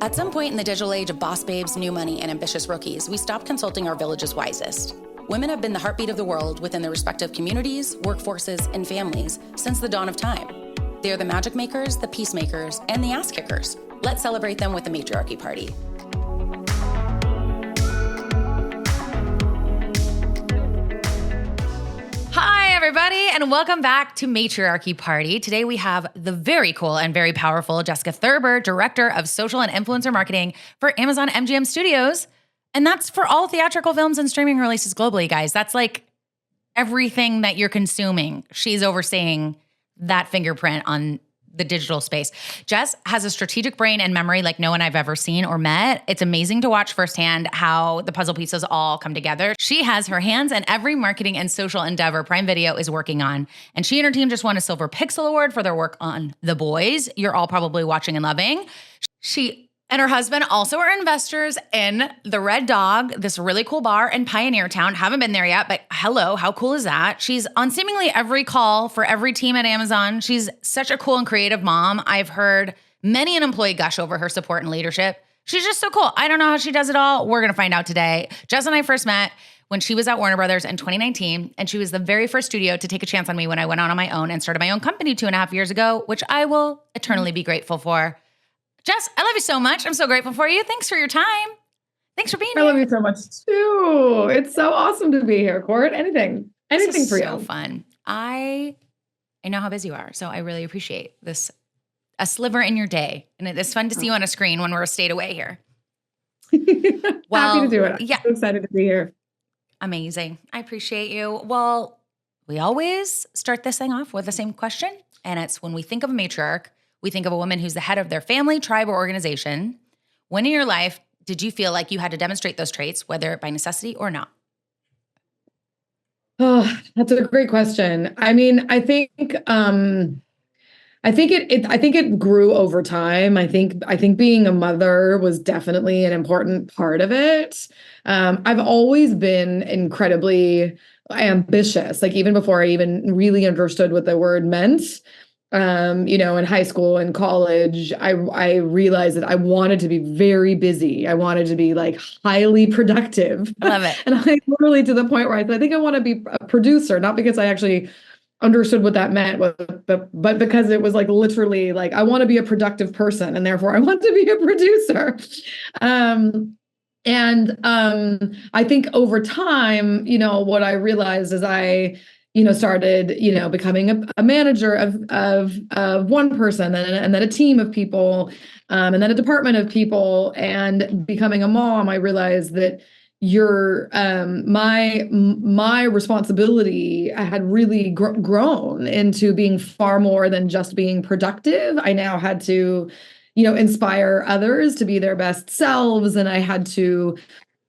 At some point in the digital age of boss babes, new money, and ambitious rookies, we stopped consulting our village's wisest. Women have been the heartbeat of the world within their respective communities, workforces, and families since the dawn of time. They are the magic makers, the peacemakers, and the ass kickers. Let's celebrate them with the Matriarchy Party. Hi, everybody, and welcome back to Matriarchy Party. Today we have the very cool and very powerful Jessica Thurber, Director of Social and Influencer Marketing for Amazon MGM Studios. And that's for all theatrical films and streaming releases globally, guys. That's like everything that you're consuming. She's overseeing that fingerprint on the digital space. Jess has a strategic brain and memory like no one I've ever seen or met. It's amazing to watch firsthand how the puzzle pieces all come together. She has her hands in every marketing and social endeavor Prime Video is working on. And she and her team just won a Silver Pixel Award for their work on The Boys. You're all probably watching and loving. She and her husband also are investors in the Red Dog, this really cool bar in Pioneer Town. Haven't been there yet, but hello, how cool is that? She's on seemingly every call for every team at Amazon. She's such a cool and creative mom. I've heard many an employee gush over her support and leadership. She's just so cool. I don't know how she does it all. We're going to find out today. Jess and I first met when she was at Warner Brothers in 2019, and she was the very first studio to take a chance on me when I went out on my own and started my own company 2.5 years ago, which I will eternally be grateful for. Jess, I love you so much. I'm so grateful for you. Thanks for your time. Thanks for being here. I love you so much too. It's so awesome to be here, Court. Anything for you. So fun. I know how busy you are, so I really appreciate this. A sliver in your day, and it's fun to see you on a screen when we're stayed away here. Happy to do it. Yeah, I'm so excited to be here. Amazing. I appreciate you. Well, we always start this thing off with the same question, and it's when we think of a matriarch, we think of a woman who's the head of their family, tribe, or organization. When in your life did you feel like you had to demonstrate those traits, whether by necessity or not? Oh, that's a great question. I mean, I think it grew over time. I think being a mother was definitely an important part of it. I've always been incredibly ambitious, like even before I even really understood what the word meant. In high school and college, I realized that I wanted to be very busy. I wanted to be like highly productive. I love it. And I literally to the point where I said, I think I want to be a producer, not because I actually understood what that meant, but because it was like literally like, I want to be a productive person and therefore I want to be a producer. I think over time, what I realized is I started, becoming a manager of one person and then a team of people, and then a department of people, and becoming a mom, I realized that my responsibility had really grown into being far more than just being productive. I now had to, inspire others to be their best selves, and I had to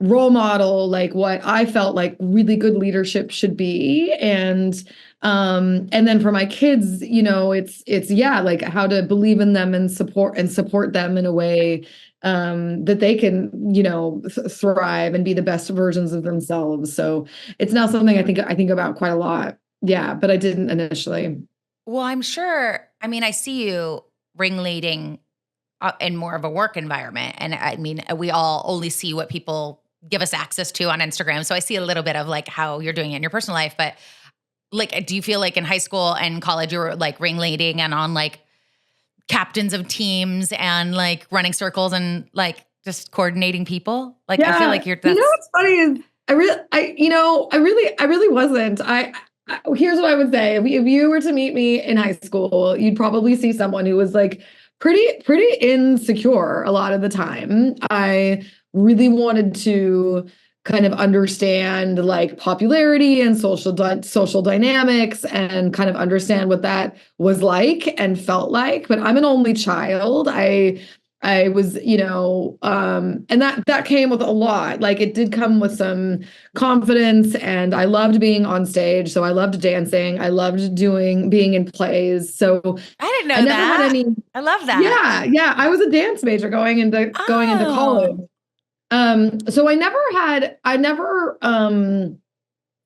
role model like what I felt like really good leadership should be. And then for my kids, it's like how to believe in them and support them in a way that they can, thrive and be the best versions of themselves. So it's now something I think about quite a lot. Yeah, but I didn't initially. Well, I'm sure. I mean, I see you ringleading in more of a work environment. And I mean, we all only see what people give us access to on Instagram. So I see a little bit of like how you're doing it in your personal life, but like, do you feel like in high school and college, you were like ringleading and on like captains of teams and like running circles and like just coordinating people? Like, yeah. I feel like you're, what's funny is I really wasn't. Here's what I would say. If you were to meet me in high school, you'd probably see someone who was like pretty insecure a lot of the time. I really wanted to kind of understand like popularity and social dynamics and kind of understand what that was like and felt like. But I'm an only child. I was, and that came with a lot. Like it did come with some confidence, and I loved being on stage. So I loved dancing. I loved being in plays. So I didn't know that. I love that. Yeah. I was a dance major going into college. So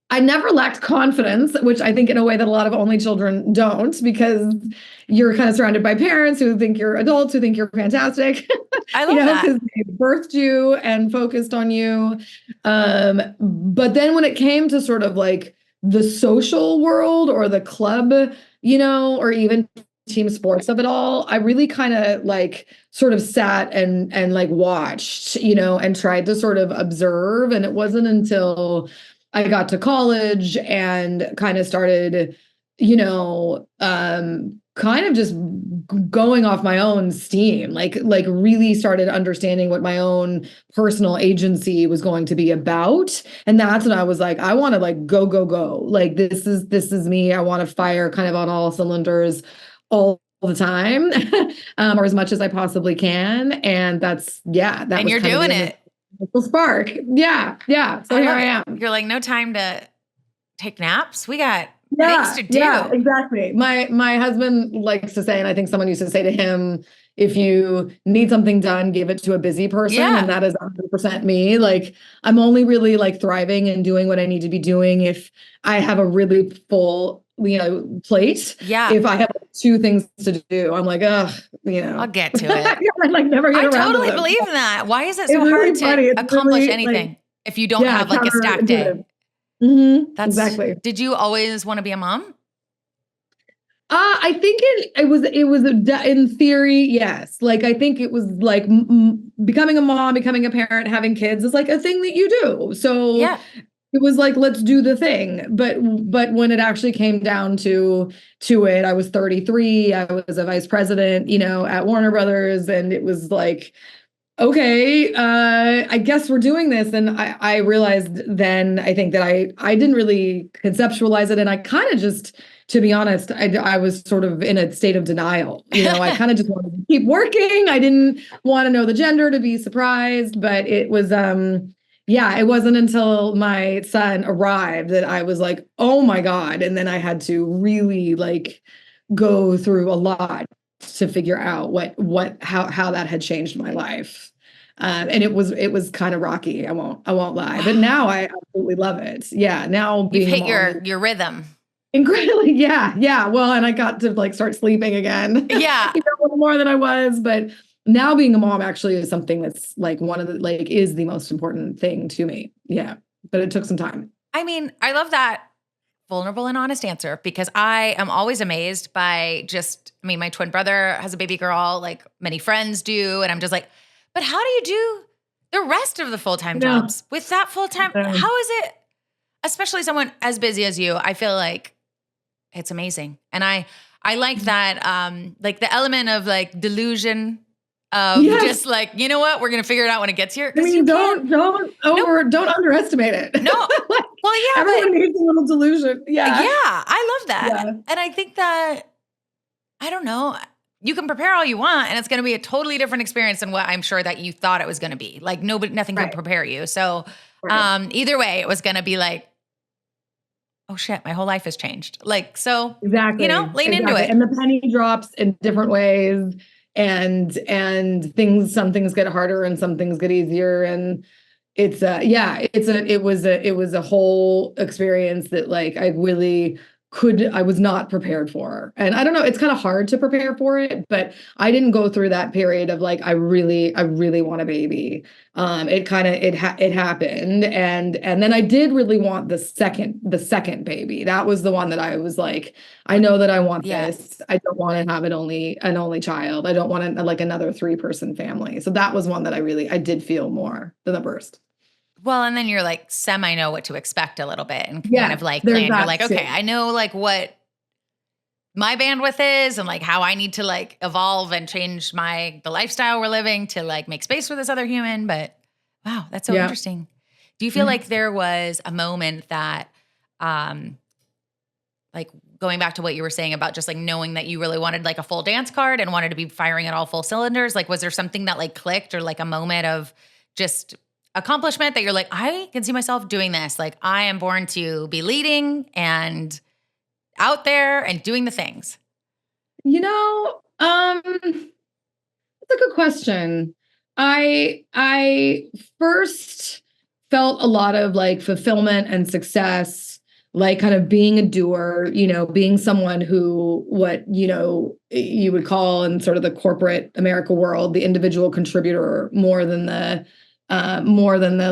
I never lacked confidence, which I think in a way that a lot of only children don't, because you're kind of surrounded by parents who think you're adults, who think you're fantastic. I love that. Because they birthed you and focused on you. But then when it came to sort of like the social world or the club, or even team sports of it all, I really kind of like sort of sat and like watched, and tried to sort of observe. And it wasn't until I got to college and kind of started, kind of just going off my own steam, like really started understanding what my own personal agency was going to be about. And that's when I was like, I want to like go, go, go. Like this is me. I want to fire kind of on all cylinders all the time, or as much as I possibly can. And that and was you're kind doing of it. the spark. Yeah. So here I am. You're like, no time to take naps. We got things to do. Yeah, exactly. My husband likes to say, and I think someone used to say to him, if you need something done, give it to a busy person. Yeah. And that is 100% me. Like I'm only really like thriving and doing what I need to be doing if I have a really full, plate. Yeah. If I have 2 things to do, I'm like, I'll get to it. I like never get I around totally to them. believe in that. Why is it so It's really hard funny. to It's accomplish really, anything like, if you don't have like a stacked day? Exactly. Did you always want to be a mom? I think it was in theory, yes. Like I think it was like becoming a mom, becoming a parent, having kids is like a thing that you do. So Yeah. it was like, let's do the thing. But when it actually came down to it, I was 33. I was a vice president, at Warner Brothers, and it was like, okay, I guess we're doing this. And I realized then, I think that I didn't really conceptualize it. And I kind of just, to be honest, I was sort of in a state of denial. I kind of just wanted to keep working. I didn't want to know the gender to be surprised, but it was, it wasn't until my son arrived that I was like, oh my God. And then I had to really like go through a lot to figure out how that had changed my life. And it was kind of rocky. I won't lie, but now I absolutely love it. Yeah. Now being You've hit your rhythm. Incredibly. Yeah. Well, and I got to like start sleeping again. Yeah. A little more than I was, but now being a mom actually is something that's like one of the, like, is the most important thing to me. Yeah. But it took some time. I mean, I love that vulnerable and honest answer because I am always amazed by my twin brother has a baby girl, like many friends do. And I'm just like, but how do you do the rest of the full-time jobs with that full-time? How is it, especially someone as busy as you? I feel like it's amazing. And I like that, like the element of like delusion of just like, you know what, we're going to figure it out when it gets here. I mean, don't underestimate it. No. Well, yeah. Everyone needs a little delusion. Yeah. Yeah. I love that. Yeah. And I think that, I don't know, you can prepare all you want and it's going to be a totally different experience than what I'm sure that you thought it was going to be. Like nothing can prepare you. So either way, it was going to be like, oh shit, my whole life has changed. Like, so, exactly. Lean into it. And the penny drops in different ways and some things get harder and some things get easier. And it was a whole experience that like, I was not prepared for. And I don't know, it's kind of hard to prepare for it, but I didn't go through that period of like, I really want a baby. It happened. And then I did really want the second baby. That was the one that I was like, I know that I want this. I don't want to have an only child. I don't want like another 3-person family. So that was one that I did feel more than the first. Well, and then you're like semi know what to expect a little bit and kind of like plan. You're like, okay, I know like what my bandwidth is and like how I need to like evolve and change the lifestyle we're living to like make space for this other human. But wow, that's so interesting. Do you feel like there was a moment that, like going back to what you were saying about just like knowing that you really wanted like a full dance card and wanted to be firing at all full cylinders? Like, was there something that like clicked or like a moment of just accomplishment that you're like, I can see myself doing this. Like I am born to be leading and out there and doing the things. That's a good question. I first felt a lot of like fulfillment and success, like kind of being a doer, being someone who what, you would call in sort of the corporate America world, the individual contributor more than the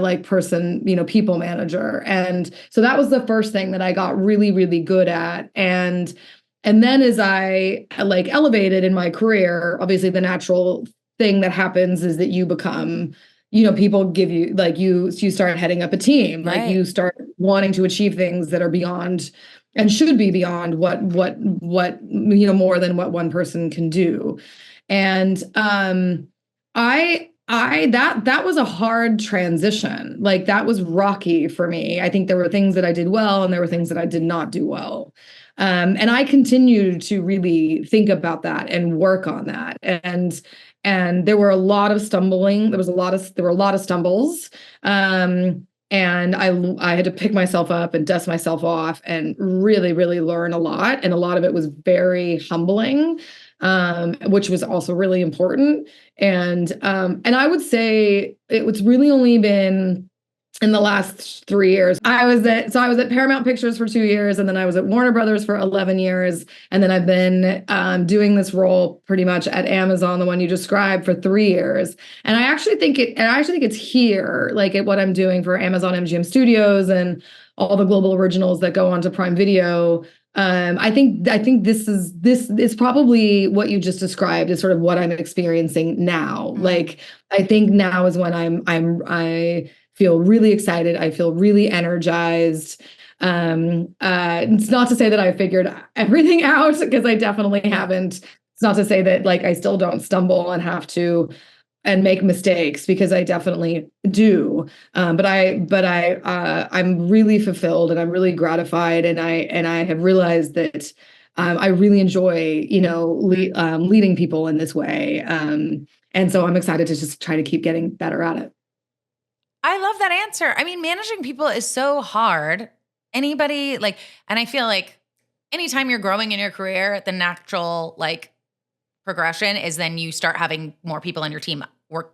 like person, people manager. And so that was the first thing that I got really, really good at. And then as I like elevated in my career, obviously the natural thing that happens is that you become, people give you like you start heading up a team, Right. like you start wanting to achieve things that are beyond and should be beyond what more than what one person can do. And that was a hard transition. Like that was rocky for me. I think there were things that I did well and there were things that I did not do well. And I continue to really think about that and work on that. And there were a lot of stumbling. There were a lot of stumbles. And I had to pick myself up and dust myself off and really, really learn a lot. And a lot of it was very humbling, which was also really important. And I would say it was really only been in the last 3 years. I was at Paramount Pictures for 2 years, and then I was at Warner Brothers for 11 years. And then I've been doing this role pretty much at Amazon, the one you described, for 3 years. And I actually think it's here, like at what I'm doing for Amazon MGM Studios and all the global originals that go onto Prime Video. I think this is probably what you just described is sort of what I'm experiencing now. Mm-hmm. Like I think now is when I feel really excited. I feel really energized. It's not to say that I figured everything out, because I definitely haven't. It's not to say that like I still don't stumble and have to and make mistakes, because I definitely do. But I'm really fulfilled and I'm really gratified, and I have realized that I really enjoy leading people in this way. And so I'm excited to just try to keep getting better at it. I love that answer. I mean, managing people is so hard. Anybody and I feel like anytime you're growing in your career, the natural progression is then you start having more people on your team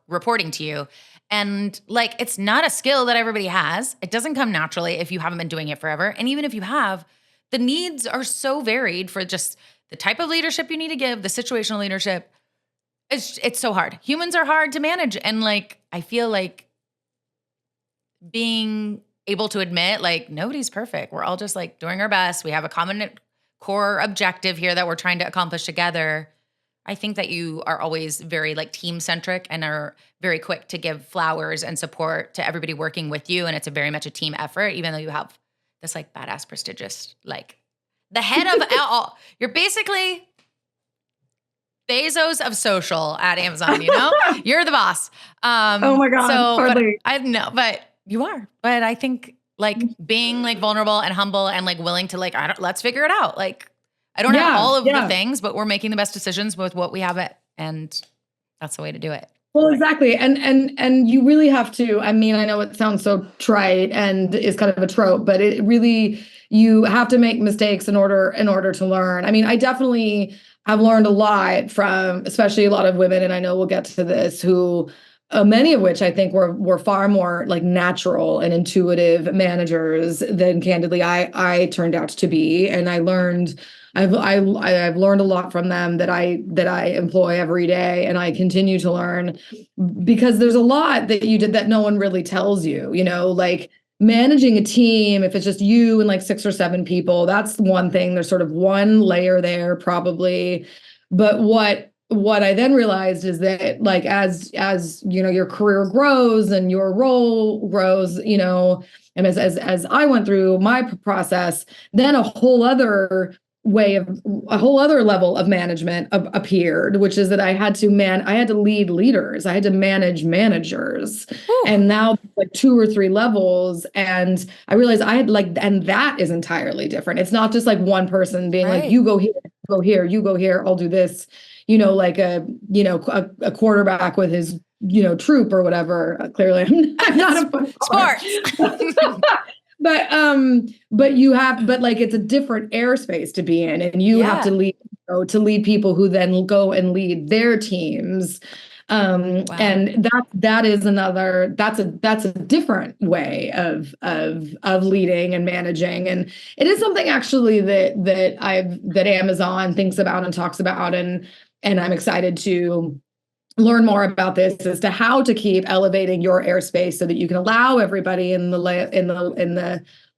reporting to you. And it's not a skill that everybody has. It doesn't come naturally if you haven't been doing it forever. And even if you have, the needs are so varied for just the type of leadership you need to give, the situational leadership. It's so hard. Humans are hard to manage. And I feel like being able to admit nobody's perfect. We're all just doing our best. We have a common core objective here that we're trying to accomplish together. I think that you are always very team centric and are very quick to give flowers and support to everybody working with you. And it's very much a team effort, even though you have this badass, prestigious, the head of all. You're basically Bezos of social at Amazon, You're the boss. Oh my God. So, I know, but you are. But I think being vulnerable and humble and willing to let's figure it out. I don't have all of the things, but we're making the best decisions with what we have and that's the way to do it. Well, exactly. And you really have to, I mean, I know it sounds so trite and is kind of a trope, but it really, you have to make mistakes in order to learn. I mean, I definitely have learned a lot from, especially a lot of women, and I know we'll get to this, who many of which I think were far more natural and intuitive managers than candidly I turned out to be. And I've learned a lot from them that I employ every day, and I continue to learn, because there's a lot that you did that no one really tells you, managing a team. If it's just you and 6 or 7 people, that's one thing. There's sort of one layer there probably. But what I then realized is that as your career grows and your role grows, and as I went through my process, then a whole other level of management appeared, which is that I had to lead leaders. I had to manage managers. Ooh. And now 2 or 3 levels. And I realized and that is entirely different. It's not just one person being right. You go here, you go here, I'll do this, a quarterback with his, troop or whatever. Clearly I'm not a footballer. Sports. But it's a different airspace to be in, and you have to lead people who then go and lead their teams. Wow. And that is another, that's a different way of leading and managing. And it is something actually that Amazon thinks about and talks about, and I'm excited to learn more about this as to how to keep elevating your airspace so that you can allow everybody in the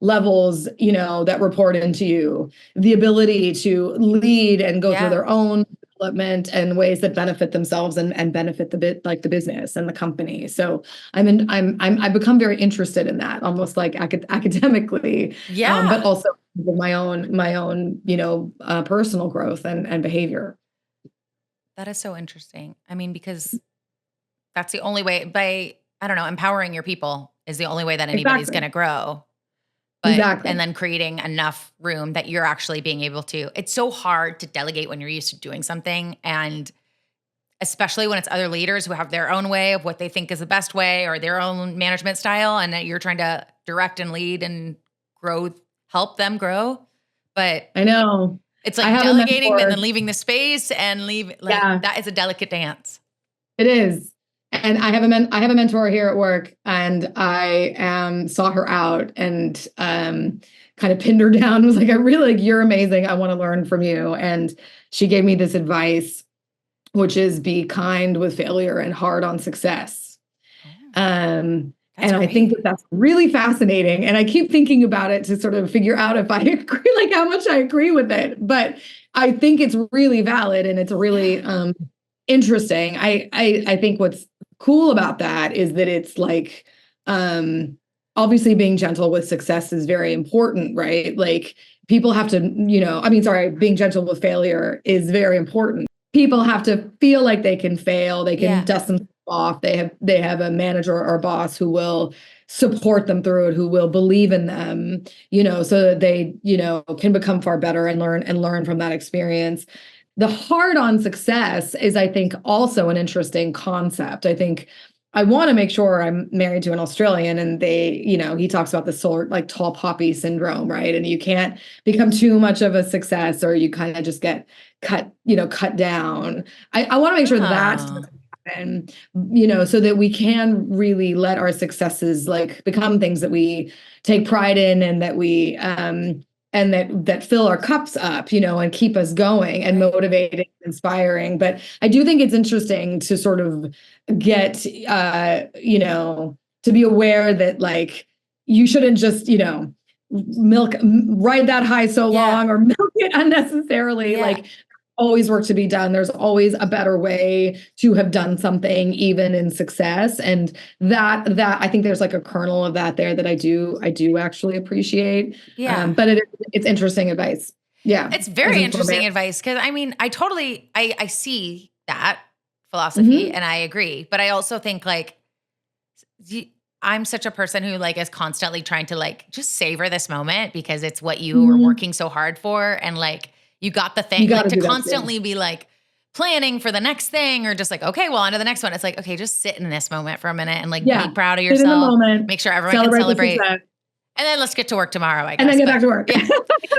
levels, that report into you, the ability to lead and go through their own development and ways that benefit themselves and benefit the business and the company. So I've become very interested in that, almost like academically, but also my own personal growth and behavior. That is so interesting. I mean, because that's the only way I don't know, empowering your people is the only way that anybody's going to grow. But, and then creating enough room that you're actually being able to, it's so hard to delegate when you're used to doing something. And especially when it's other leaders who have their own way of what they think is the best way or their own management style. And that you're trying to direct and lead and help them grow. But I know. It's like delegating and then leaving the space and that is a delicate dance. It is. And I have a mentor here at work, and I saw her out and kind of pinned her down, was like, you're amazing. I want to learn from you. And she gave me this advice, which is be kind with failure and hard on success. And I think that's really fascinating. And I keep thinking about it to sort of figure out if I agree, like how much I agree with it. But I think it's really valid and it's really interesting. I think what's cool about that is that it's like, obviously being gentle with success is very important, right? Like people have to, being gentle with failure is very important. People have to feel like they can fail. They can dust themselves off. They have a manager or boss who will support them through it, who will believe in them, so that they, can become far better and learn from that experience. The hard on success is, I think, also an interesting concept. I think I want to make sure I'm married to an Australian, and he talks about the sort like tall poppy syndrome, right? And you can't become too much of a success, or you kind of just get cut down. I want to make sure that's happen, so that we can really let our successes like become things that we take pride in, and that we and that fill our cups up, and keep us going and motivating, inspiring. But I do think it's interesting to sort of get, to be aware that like, you shouldn't just, ride that high so long or milk it unnecessarily. Like always work to be done. There's always a better way to have done something, even in success. And that I think there's like a kernel of that there that I do actually appreciate. But it's interesting advice. Yeah. It's very interesting advice. Cause I mean, I see that philosophy and I agree, but I also think like, I'm such a person who like is constantly trying to like just savor this moment because it's what you were working so hard for. And like, you got the thing, like to constantly be like planning for the next thing or just like, okay, well, on to the next one. It's like, okay, just sit in this moment for a minute and like be proud of yourself. Sit in the moment, make sure everyone can celebrate. And then let's get to work tomorrow, I guess. And then get back to work. Yeah.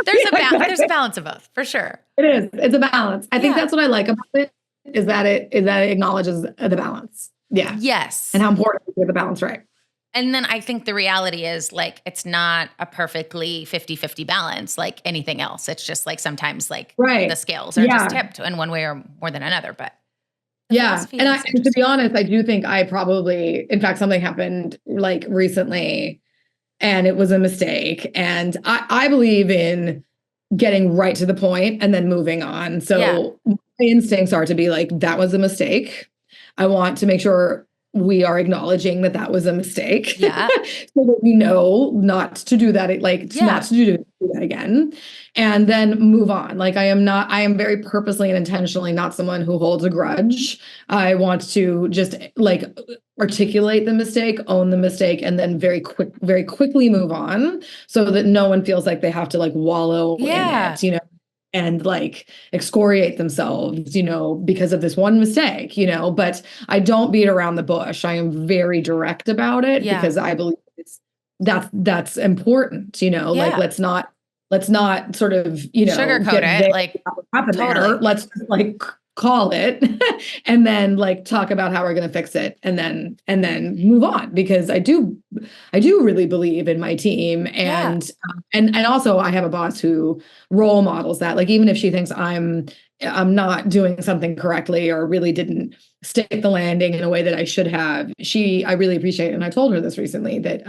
There's a balance of both, for sure. It is. It's a balance. I think that's what I like about it, is that it acknowledges the balance. Yeah. Yes. And how important it is to get the balance right. And then I think the reality is like, it's not a perfectly 50-50 balance like anything else. It's just like sometimes like the scales are just tipped in one way or more than another. But and to be honest, I do think I probably, in fact, something happened like recently and it was a mistake. And I believe in getting right to the point and then moving on. So my instincts are to be like, that was a mistake. I want to make sure we are acknowledging that was a mistake. Yeah. So that we know not to do that, not to do that again. And then move on. Like I am very purposely and intentionally not someone who holds a grudge. I want to just like articulate the mistake, own the mistake, and then very quickly move on so that no one feels like they have to like wallow in it, and like excoriate themselves, because of this one mistake, but I don't beat around the bush. I am very direct about it because I believe that's important, like let's not sort of, sugarcoat it. Like happen there. Let's like call it and then like talk about how we're going to fix it and then move on, because I do really believe in my team. And and also I have a boss who role models that. Like, even if she thinks I'm not doing something correctly or really didn't stick the landing in a way that I should have, I really appreciate it. And I told her this recently, that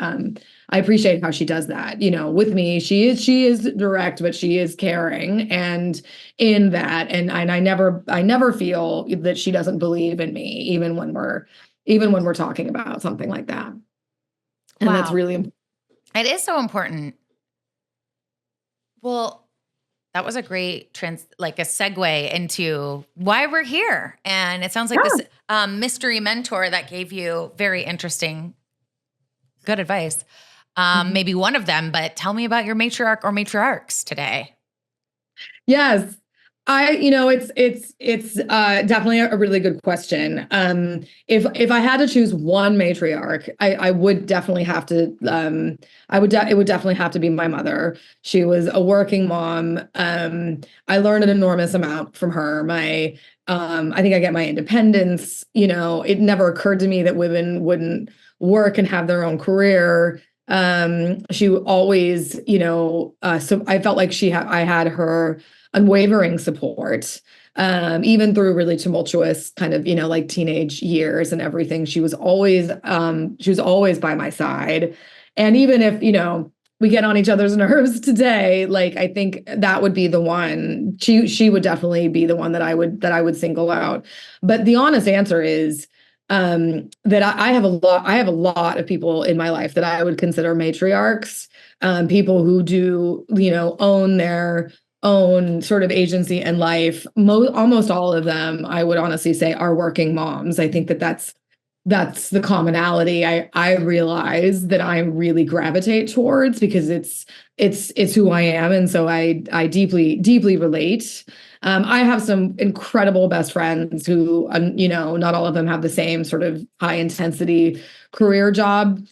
I appreciate how she does that, with me. She is direct, but she is caring, and in that, and I never feel that she doesn't believe in me, even when we're talking about something like that. And that's really important. It is so important. Well, that was a great a segue into why we're here. And it sounds like this mystery mentor that gave you very interesting, good advice. Maybe one of them, but tell me about your matriarch or matriarchs today. Yes. It's definitely a really good question. If I had to choose one matriarch, I would definitely have to, it would definitely have to be my mother. She was a working mom. I learned an enormous amount from her. I think I get my independence. It never occurred to me that women wouldn't work and have their own career. She always, so I felt like I had her unwavering support, even through really tumultuous kind of, like teenage years and everything. She was always by my side. And even if, we get on each other's nerves today, like, I think that would be the one. She would definitely be the one that I would single out. But the honest answer is, that I have a lot of people in my life that I would consider matriarchs, people who do, own their own sort of agency in life. Almost all of them, I would honestly say, are working moms. I think that's the commonality I realize that I really gravitate towards, because it's who I am. And so I deeply, deeply relate. I have some incredible best friends who, not all of them have the same sort of high intensity career job.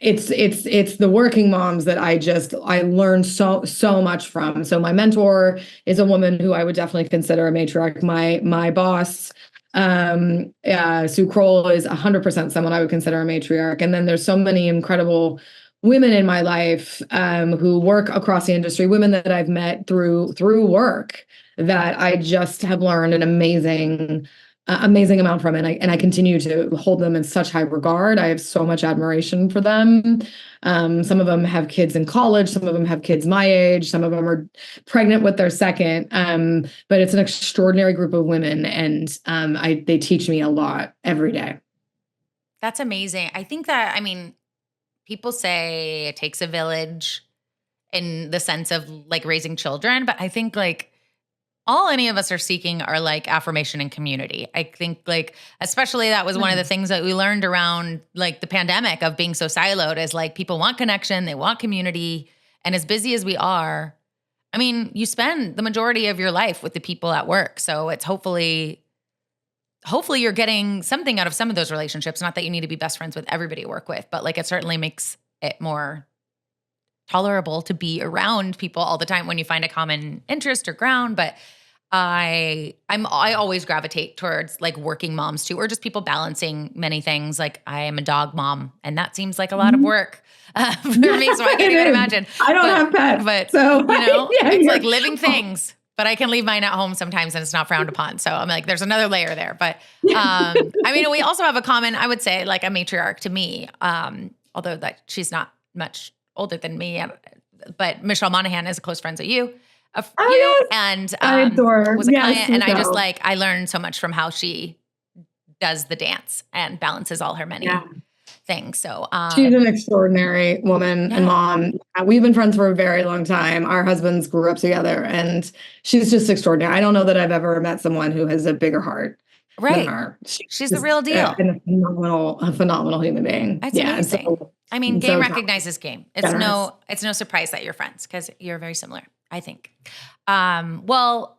It's the working moms that I learned so much from. So my mentor is a woman who I would definitely consider a matriarch. My boss, Sue Kroll, is 100% someone I would consider a matriarch. And then there's so many incredible women in my life, who work across the industry, women that I've met through work, that I just have learned an amazing amount from. And I continue to hold them in such high regard. I have so much admiration for them. Some of them have kids in college. Some of them have kids my age. Some of them are pregnant with their second. But it's an extraordinary group of women. And they teach me a lot every day. That's amazing. I think that, people say it takes a village in the sense of like raising children, but I think like all any of us are seeking are like affirmation and community. I think like, especially that was one of the things that we learned around like the pandemic of being so siloed, is like people want connection, they want community. And as busy as we are, you spend the majority of your life with the people at work. So it's hopefully you're getting something out of some of those relationships. Not that you need to be best friends with everybody you work with, but like it certainly makes it more tolerable to be around people all the time when you find a common interest or ground. But I always gravitate towards like working moms too, or just people balancing many things. Like I am a dog mom, and that seems like a lot of work for me. So I can't even imagine. I don't have pets, but so it's like living things. But I can leave mine at home sometimes and it's not frowned upon. So I'm like, there's another layer there. But we also have a common, I would say, like a matriarch to me, although that she's not much older than me. But Michelle Monaghan is a close friend of you. Yes. And I adore her. was a client. And I just like, I learned so much from how she does the dance and balances all her many things. So she's an extraordinary woman and mom. We've been friends for a very long time. Our husbands grew up together, and she's just extraordinary. I don't know that I've ever met someone who has a bigger heart than her. She's the real deal. And a phenomenal human being. That's amazing. So, game recognizes game. It's no surprise that you're friends, because you're very similar, I think. Well,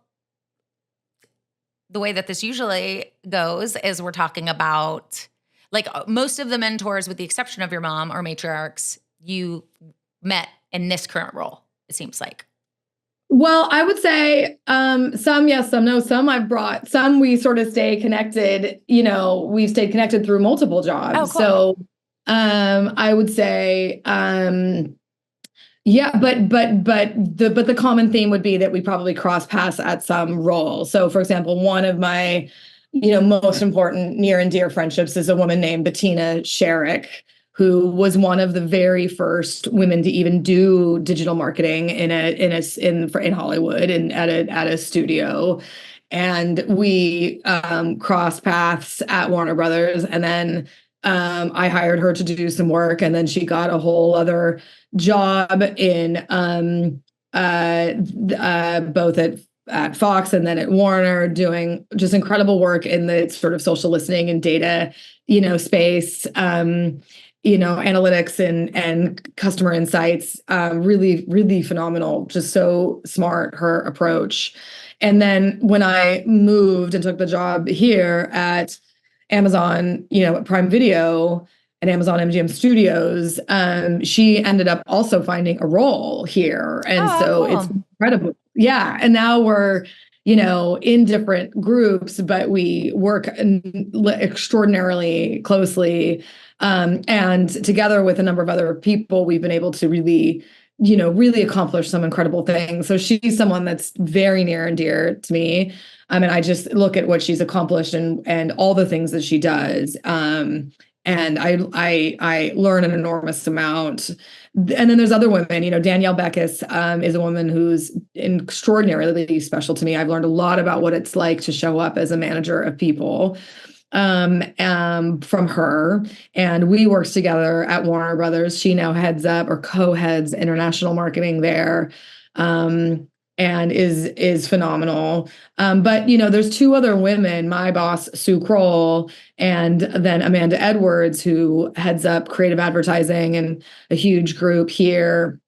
the way that this usually goes is we're talking about like most of the mentors, with the exception of your mom or matriarchs, you met in this current role, it seems like. Well, I would say some yes, some no. Some I've brought. Some we sort of stay connected. We've stayed connected through multiple Oh, jobs. cool. So I would say yeah, but the common theme would be that we probably cross paths at some role. So, for example, one of my most important near and dear friendships is a woman named Bettina Sherrick, who was one of the very first women to even do digital marketing in Hollywood and at a studio. And we crossed paths at Warner Brothers, and then I hired her to do some work, and then she got a whole other job in both at Fox and then at Warner, doing just incredible work in the sort of social listening and data, space, analytics and customer insights. Really, really phenomenal. Just so smart, her approach. And then when I moved and took the job here at Amazon, Prime Video and Amazon MGM Studios, she ended up also finding a role here. And so cool. it's incredible. Yeah. And now we're, in different groups, but we work extraordinarily closely. And together with a number of other people, we've been able to really accomplish some incredible things. So she's someone that's very near and dear to me. And I just look at what she's accomplished and all the things that she does. And I learn an enormous amount. And then there's other women, Danielle Beckus is a woman who's extraordinarily special to me. I've learned a lot about what it's like to show up as a manager of people from her. And we worked together at Warner Brothers. She now heads up or co-heads international marketing there. And is phenomenal. But there's two other women, my boss, Sue Kroll, and then Amanda Edwards, who heads up creative advertising and a huge group here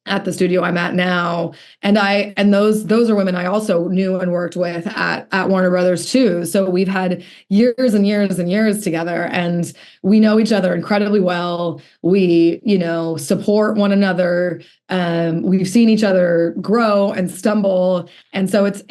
at the studio I'm at now. And those are women I also knew and worked with at Warner Brothers too. So we've had years and years and years together, and we know each other incredibly well. We, support one another. We've seen each other grow and stumble. And so it's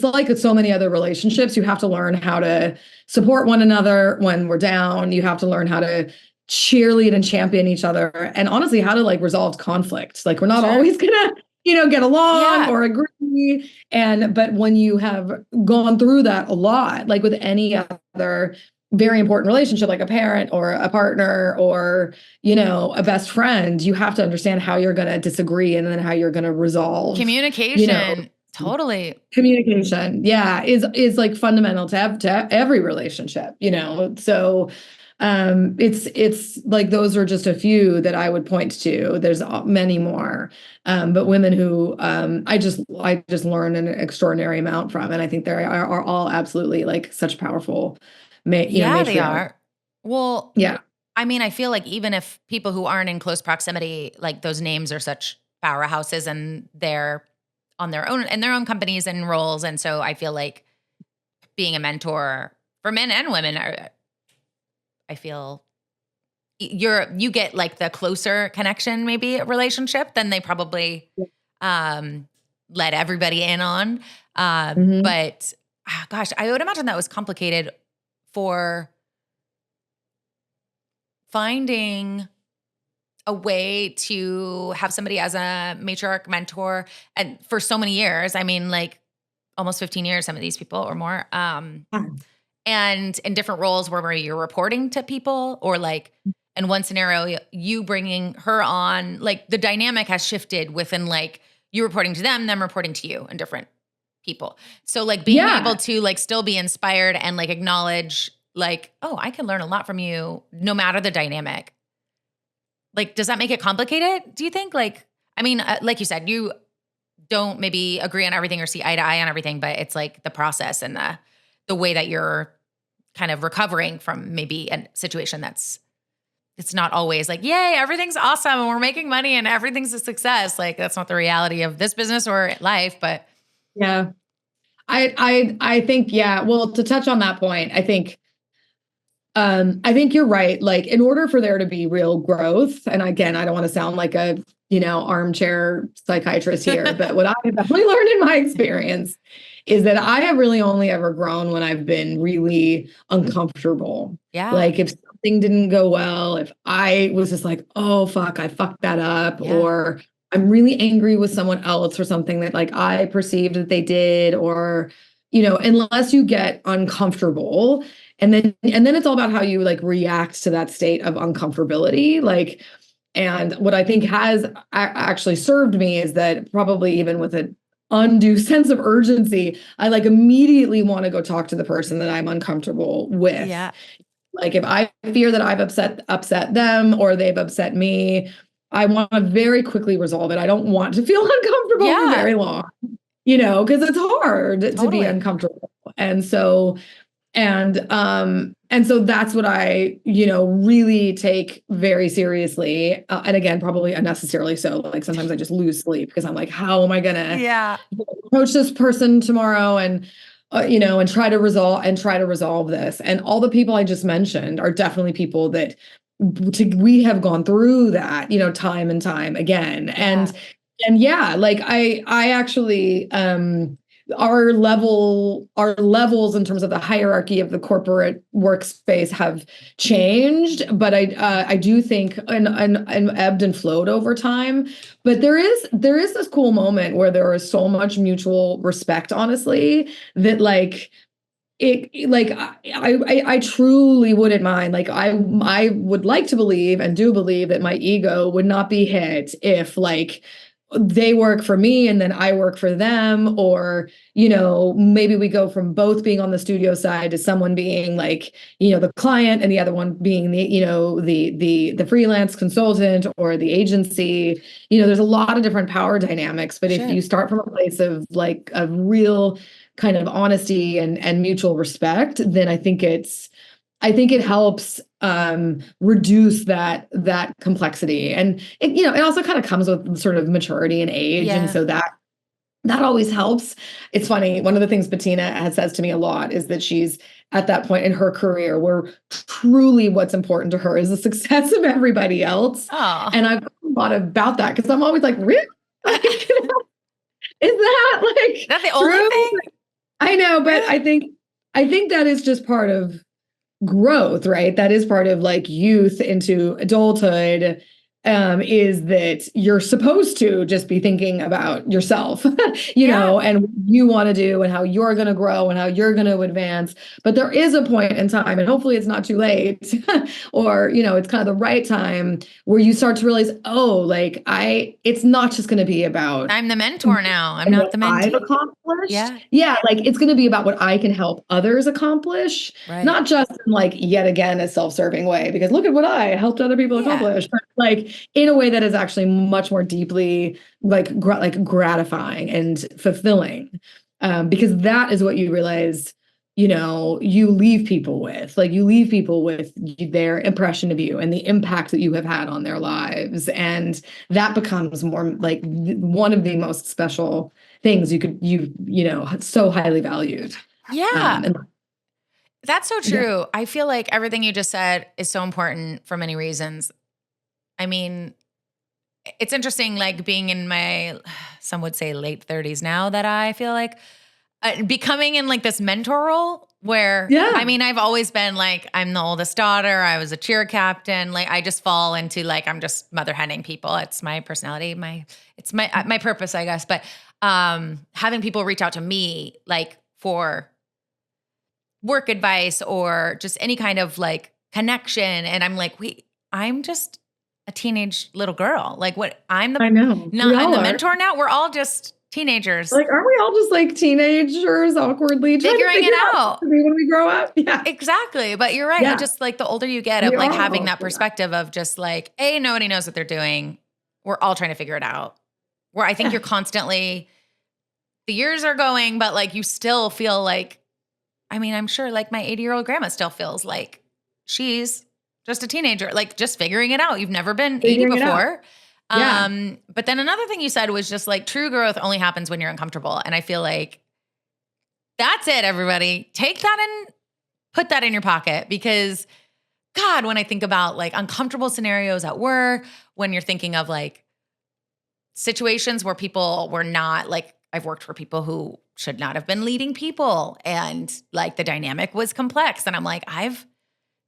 like so many other relationships. You have to learn how to support one another when we're down. You have to learn how to cheerlead and champion each other, and honestly how to resolve conflict. We're not always gonna get along or agree, but when you have gone through that a lot, like with any other very important relationship, like a parent or a partner or a best friend, you have to understand how you're going to disagree and then how you're going to resolve. Communication. Totally. Communication, is like fundamental to every relationship, so it's like those are just a few that I would point to. There's many more, but women who I just learned an extraordinary amount from, and I think they are all absolutely such powerful. They are. Well, yeah. I mean, I feel like even if people who aren't in close proximity, those names are such powerhouses, and they're on their own companies and roles, and so I feel like being a mentor for men and women I feel you get the closer connection, maybe a relationship than they probably let everybody in on. But gosh, I would imagine that was complicated for finding a way to have somebody as a matriarch mentor, and for so many years. I mean, almost 15 years, some of these people or more. And in different roles where you're reporting to people, or in one scenario, you bringing her on, the dynamic has shifted within you reporting to them reporting to you, and different people. So being able to still be inspired and acknowledge oh, I can learn a lot from you no matter the dynamic. Does that make it complicated, do you think? I mean, like you said, you don't maybe agree on everything or see eye to eye on everything, but it's the process and the way that you're kind of recovering from maybe a situation it's not always yay, everything's awesome and we're making money and everything's a success. That's not the reality of this business or life, but yeah. I think, well, to touch on that point, I think you're right. In order for there to be real growth, and again, I don't want to sound like a armchair psychiatrist here, but what I have definitely learned in my experience is that I have really only ever grown when I've been really uncomfortable. Yeah. Like if something didn't go well, if I was just like, oh, fuck, I fucked that up, or I'm really angry with someone else for something that like I perceived that they did, or, unless you get uncomfortable, and then it's all about how you like react to that state of uncomfortability. Like, and what I think has actually served me is that probably even with an undue sense of urgency, I like immediately want to go talk to the person that I'm uncomfortable with. Yeah. Like if I fear that I've upset them or they've upset me, I want to very quickly resolve it. I don't want to feel uncomfortable for very long, because it's hard to be uncomfortable. And so that's what I, really take very seriously. And again, probably unnecessarily so. Like sometimes I just lose sleep because I'm like, how am I going to approach this person tomorrow and try to resolve this. And all the people I just mentioned are definitely people that we have gone through that, time and time again. And like I actually, our levels in terms of the hierarchy of the corporate workspace have changed, but I do think and ebbed and flowed over time. But there is this cool moment where there is so much mutual respect, honestly, that like it like I truly wouldn't mind. Like I would like to believe and do believe that my ego would not be hit if like they work for me and then I work for them, or maybe we go from both being on the studio side to someone being like the client and the other one being the freelance consultant or the agency. There's a lot of different power dynamics, but if you start from a place of like a real kind of honesty and mutual respect, then I think it helps reduce that complexity. And it also kind of comes with sort of maturity and age. And so that always helps. It's funny. One of the things Bettina says to me a lot is that she's at that point in her career where truly what's important to her is the success of everybody else. Oh. And I've thought about that because I'm always like, really? Like, is that like that's the only thing? I know, but I think that is just part of growth, right? That is part of like youth into adulthood, is that you're supposed to just be thinking about yourself, and what you want to do and how you're going to grow and how you're going to advance. But there is a point in time, and hopefully it's not too late, or, it's kind of the right time where you start to realize, oh, like it's not just going to be about I'm the mentor now. I'm not the mentee. I've accomplished. Yeah. Like it's going to be about what I can help others accomplish, not just in like yet again a self-serving way, because look at what I helped other people accomplish, but like in a way that is actually much more deeply like gratifying and fulfilling, because that is what you realize, you leave people with their impression of you and the impact that you have had on their lives. And that becomes more like one of the most special things so highly valued. That's so true. I feel like everything you just said is so important for many reasons. I mean, it's interesting, like being in my, some would say late 30s now, that I feel like becoming in like this mentor role where, I mean, I've always been like, I'm the oldest daughter. I was a cheer captain. Like I just fall into like, I'm just mother henning people. It's my personality, it's my purpose, I guess. But having people reach out to me like for work advice or just any kind of like connection. And I'm like, I'm just a teenage little girl. Like what I'm the mentor now. We're all just teenagers. Like, aren't we all just like teenagers awkwardly figuring it out when we grow up? Yeah, exactly. But you're right. Yeah. Just like the older you get, of like having that perspective of just like, hey, nobody knows what they're doing. We're all trying to figure it out. Where I think you're constantly, the years are going, but like you still feel like, I mean, I'm sure like my 80-year-old grandma still feels like she's just a teenager, like just figuring it out. You've never been 80 before. But then another thing you said was just like true growth only happens when you're uncomfortable. And I feel like that's it, everybody. Take that and put that in your pocket, because God, when I think about like uncomfortable scenarios at work, when you're thinking of like situations where people were not like, I've worked for people who should not have been leading people, and like the dynamic was complex. And I'm like, I've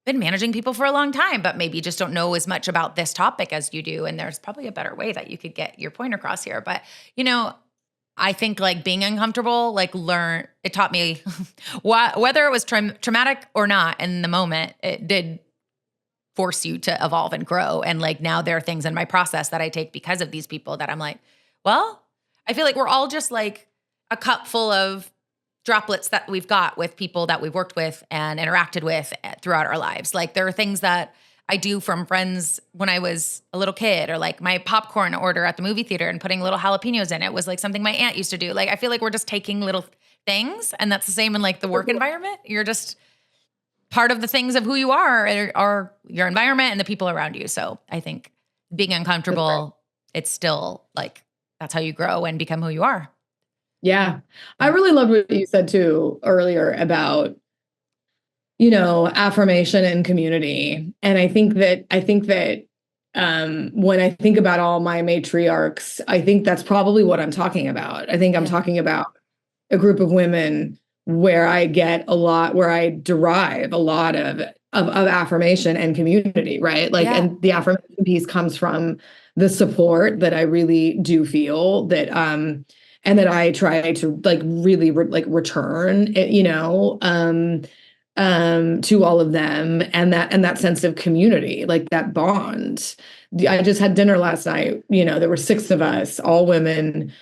been managing people for a long time, but maybe just don't know as much about this topic as you do. And there's probably a better way that you could get your point across here. But, I think like being uncomfortable, like it taught me whether it was traumatic or not in the moment, it did force you to evolve and grow. And like now there are things in my process that I take because of these people that I'm like, well, I feel like we're all just like a cup full of droplets that we've got with people that we've worked with and interacted with throughout our lives. Like there are things that I do from friends when I was a little kid, or like my popcorn order at the movie theater and putting little jalapenos in it was like something my aunt used to do. Like I feel like we're just taking little things, and that's the same in like the work environment. You're just part of the things of who you are your environment and the people around you. So I think being uncomfortable, it's still like, that's how you grow and become who you are. Yeah. I really loved what you said too earlier about, affirmation and community. And I think that when I think about all my matriarchs, I think that's probably what I'm talking about. I think I'm talking about a group of women where I derive a lot of affirmation and community, right? Like, and the affirmation piece comes from the support that I really do feel that, and that I try to like really return, to all of them, and that sense of community, like that bond. I just had dinner last night. There were 6 of us, all women,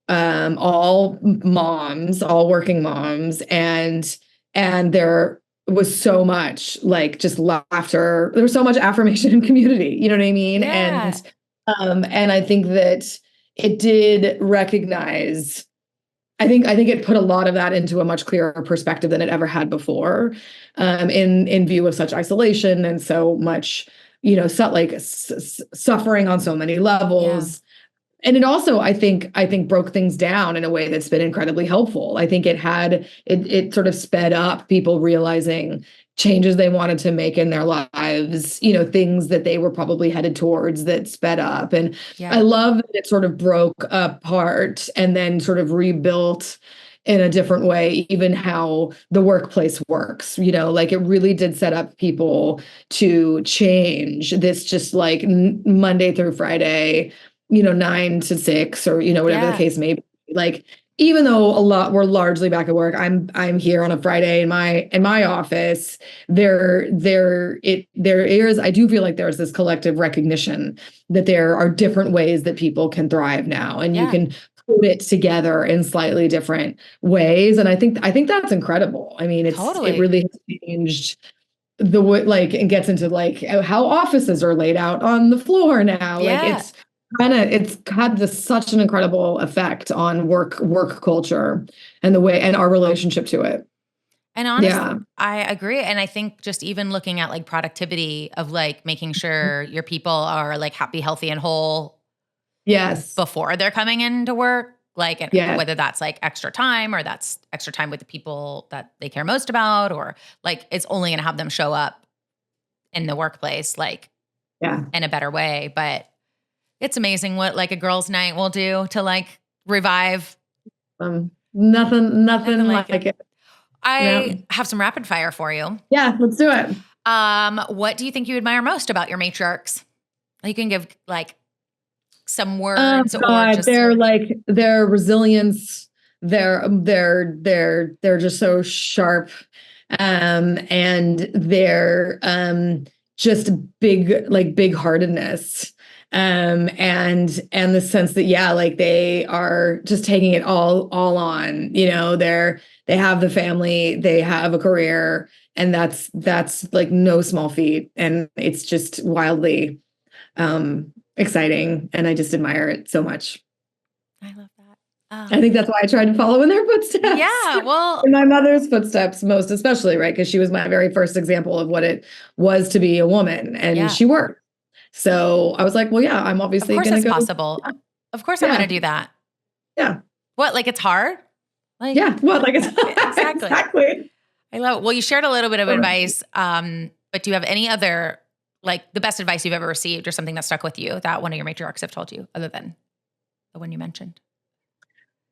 all moms, all working moms, and there was so much like just laughter. There was so much affirmation and community. You know what I mean? Yeah. And I think that it did recognize. I think it put a lot of that into a much clearer perspective than it ever had before, in view of such isolation and so much, suffering on so many levels. Yeah. And it also, I think broke things down in a way that's been incredibly helpful. I think it sort of sped up people realizing changes they wanted to make in their lives, things that they were probably headed towards that sped up. And I love that it sort of broke apart and then sort of rebuilt in a different way, even how the workplace works, like it really did set up people to change this just like Monday through Friday, 9 to 6 or, whatever the case may be. Like, even though we're largely back at work, I'm here on a Friday in my office. There is, I do feel like there's this collective recognition that there are different ways that people can thrive now, and you can put it together in slightly different ways. And I think that's incredible. I mean, it really has changed the way, like, it gets into like how offices are laid out on the floor now. Like it's had such an incredible effect on work culture and the way and our relationship to it. And honestly, I agree. And I think just even looking at like productivity of like making sure your people are like happy, healthy, and whole. Yes. Before they're coming into work, like whether that's like extra time or that's extra time with the people that they care most about, or like it's only going to have them show up in the workplace, like in a better way. But it's amazing what like a girls' night will do to like revive. Nothing like it. I have some rapid fire for you. Yeah, let's do it. What do you think you admire most about your matriarchs? You can give like some words or just their resilience. They're just so sharp, and they're just big heartedness. And the sense that, like they are just taking it all on, they have the family, they have a career, and that's like no small feat. And it's just wildly, exciting. And I just admire it so much. I love that. I think that's why I tried to follow in their footsteps. Yeah, well, in my mother's footsteps, most especially, right? Because she was my very first example of what it was to be a woman, and she worked. So I was like, well, I'm obviously going to go. Of course it's possible. Of course I'm going to do that. Yeah. What, like it's hard? Like, like it's exactly. I love it. Well, you shared a little bit of advice, but do you have any other like the best advice you've ever received or something that stuck with you that one of your matriarchs have told you other than the one you mentioned?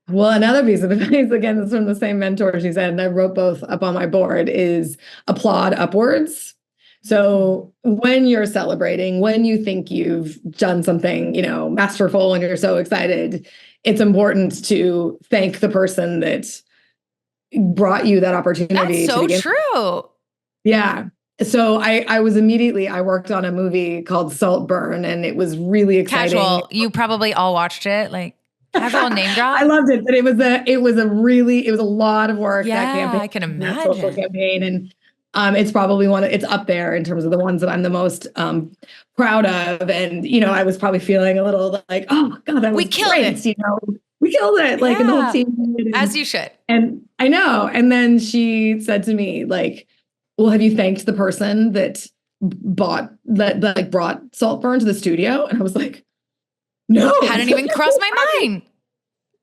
Well, another piece of advice, again, is from the same mentor, she said, and I wrote both up on my board, is applaud upwards. So when you're celebrating, when you think you've done something, masterful and you're so excited, it's important to thank the person that brought you that opportunity. That's so true. Yeah. So I worked on a movie called Saltburn, and it was really exciting. Casual. You probably all watched it. Like casual name drop. I loved it, but it was a lot of work. Yeah, that campaign, I can that social imagine. campaign, and it's probably it's up there in terms of the ones that I'm the most proud of. And I was probably feeling a little like, oh God, that was We killed great. it. We killed it. Like, and the whole team did. As you should. And I know. And then she said to me, like, well, have you thanked the person that brought Saltburn to the studio? And I was like, no. Hadn't even crossed my mind.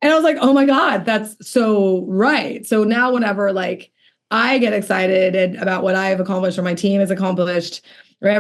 And I was like, oh my God, that's so right. So now whenever like I get excited about what I've accomplished or my team has accomplished, or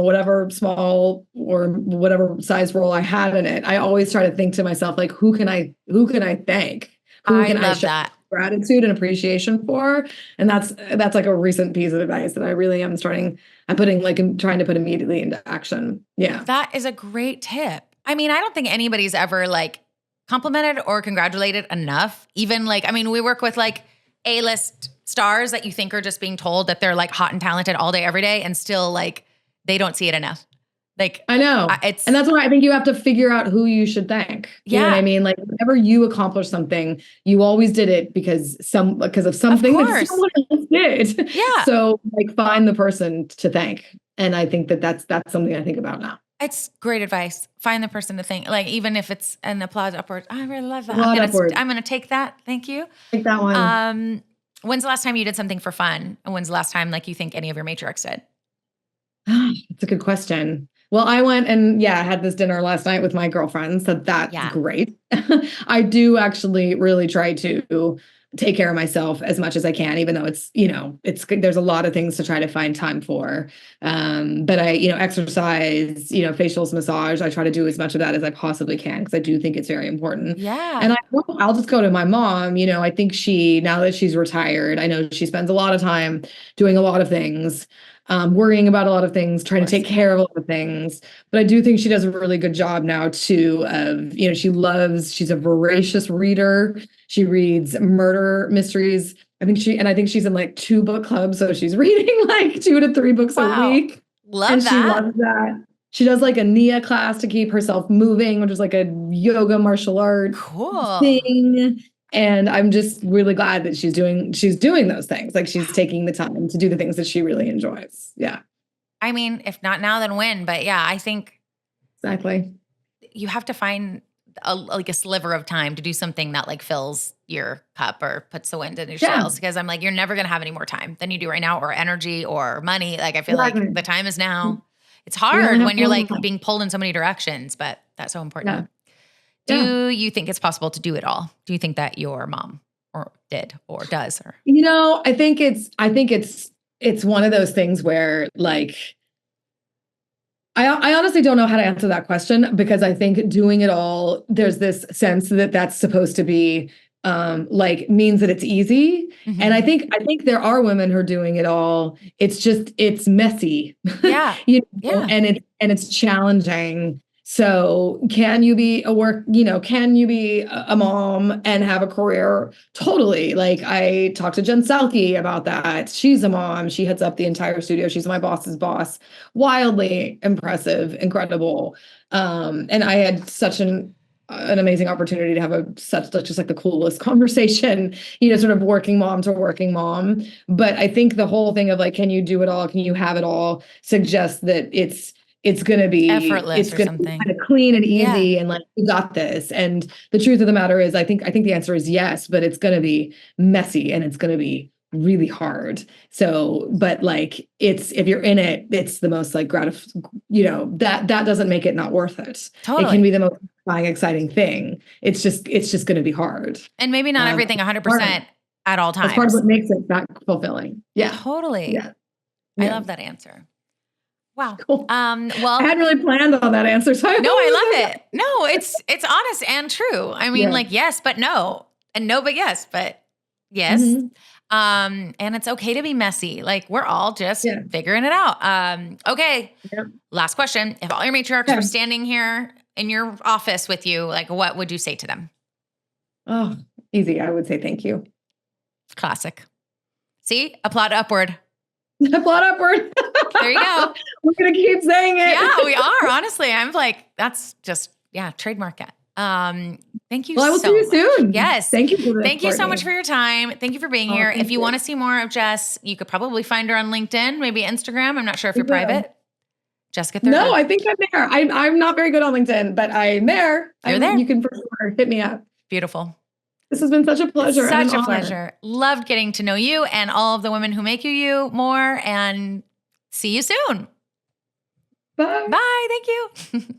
whatever small or whatever size role I had in it, I always try to think to myself, like, who can I thank? Who can I show that. Gratitude and appreciation for? And that's like a recent piece of advice that I really am trying to put immediately into action. Yeah. That is a great tip. I mean, I don't think anybody's ever like complimented or congratulated enough. Even like, I mean, we work with like A-list stars that you think are just being told that they're like hot and talented all day, every day, and still like they don't see it enough. Like I know. And that's why I think you have to figure out who you should thank. You know what I mean? Like whenever you accomplish something, you always did it because of something that someone else did. Yeah. So like find the person to thank. And I think that's something I think about now. It's great advice. Find the person to thank. Like even if it's an applause upwards. I really love that. I'm gonna take that. Thank you. Take that one. When's the last time you did something for fun? And when's the last time like you think any of your matriarchs did? That's a good question. Well, I went and had this dinner last night with my girlfriends. So that's great. I do actually really try to take care of myself as much as I can, even though it's there's a lot of things to try to find time for. But I, exercise, facials, massage. I try to do as much of that as I possibly can because I do think it's very important. Yeah. And I'll just go to my mom. I think now that she's retired, I know she spends a lot of time doing a lot of things. Worrying about a lot of things, trying to take care of a lot of things. But I do think she does a really good job now too of, she's a voracious reader. She reads murder mysteries. I think she's in like 2 book clubs. So she's reading like 2 to 3 books a week. She loves that. She does like a Nia class to keep herself moving, which is like a yoga martial art thing. And I'm just really glad that she's doing those things. Like she's taking the time to do the things that she really enjoys. Yeah. I mean, if not now, then when? But yeah, I think exactly. You have to find a sliver of time to do something that like fills your cup or puts the wind in your sails. Because I'm like, you're never going to have any more time than you do right now, or energy or money. Like I feel like the time is now. It's hard when you're like being pulled in so many directions, but that's so important. Yeah. Do you think it's possible to do it all? Do you think that your mom did or does? Or I think it's one of those things where like I honestly don't know how to answer that question, because I think doing it all, there's this sense that that's supposed to be means that it's easy. Mm-hmm. And I think there are women who are doing it all. It's messy. Yeah. And it's challenging. So can you be a mom and have a career? Totally. Like I talked to Jen Salke about that. She's a mom. She heads up the entire studio. She's my boss's boss. Wildly impressive, incredible. And I had such an amazing opportunity to have just like the coolest conversation, sort of working mom to working mom. But I think the whole thing of like, can you do it all? Can you have it all? Suggests that it's going to be effortless, it's going to be kind of clean and easy and like, you got this. And the truth of the matter is, I think the answer is yes, but it's going to be messy and it's going to be really hard. So, but like, if you're in it, it's the most like that doesn't make it not worth it. Totally. It can be the most exciting thing. It's just going to be hard. And maybe not everything 100% at all times. That's part of what makes it that fulfilling. Yeah. Totally. Yeah. I love that answer. Wow. Cool. Well, I hadn't really planned on that answer. So no, I love it. No, it's honest and true. I mean, like, yes, but no, and no, but yes, but yes. Mhm. And it's okay to be messy. Like, we're all just Yeah. figuring it out. Okay. Yep. Last question. If all your matriarchs Okay. were standing here in your office with you, like, what would you say to them? Oh, easy. I would say thank you. Classic. See, applaud upward. Applaud upward. There you go. We're going to keep saying it. Yeah, we are. Honestly, I'm like, that's just, trademark it. Thank you. Well, I will so see you much. soon. Yes. Thank you for this, Thank you so Courtney. much for your time. Thank you for being Oh, here. thank If you want to see more of Jess, you could probably find her on LinkedIn, maybe Instagram. I'm not sure if you're private. Jessica Thurber. No, I think I'm there. I'm not very good on LinkedIn, but I'm there. You're there. You can for sure hit me up. Beautiful. This has been such a pleasure. and Such an a honor. pleasure. Loved getting to know you and all of the women who make you more, and see you soon. Bye. Bye. Thank you.